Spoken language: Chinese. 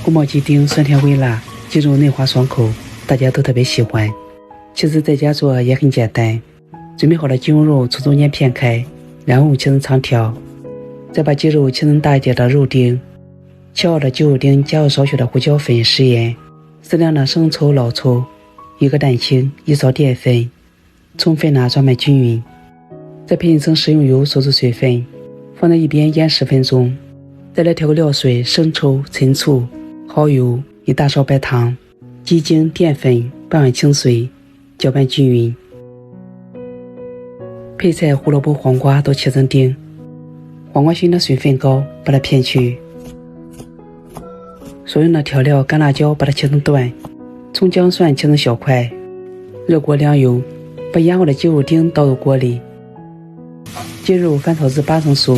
宫保鸡丁酸甜微辣，鸡肉嫩滑爽口，大家都特别喜欢。其实在家做也很简单，准备好了鸡肉从中间片开，然后切成长条，再把鸡肉切成大一点的肉丁，切好的鸡肉丁加入少许的胡椒粉、食盐，适量的生抽、老抽，1个蛋清，1勺淀粉，充分的抓拌均匀，再喷一层食用油锁住水分，放在一边腌10分钟。再来调个料水，生抽、陈醋、蚝油，1大勺白糖，鸡精、淀粉，半碗清水，搅拌均匀。配菜胡萝卜、黄瓜都切成丁，黄瓜熏的水分高，把它片去。所用的调料干辣椒把它切成段，葱姜蒜切成小块。热锅凉油，把腌好的鸡肉丁倒入锅里，鸡肉翻炒至8成熟。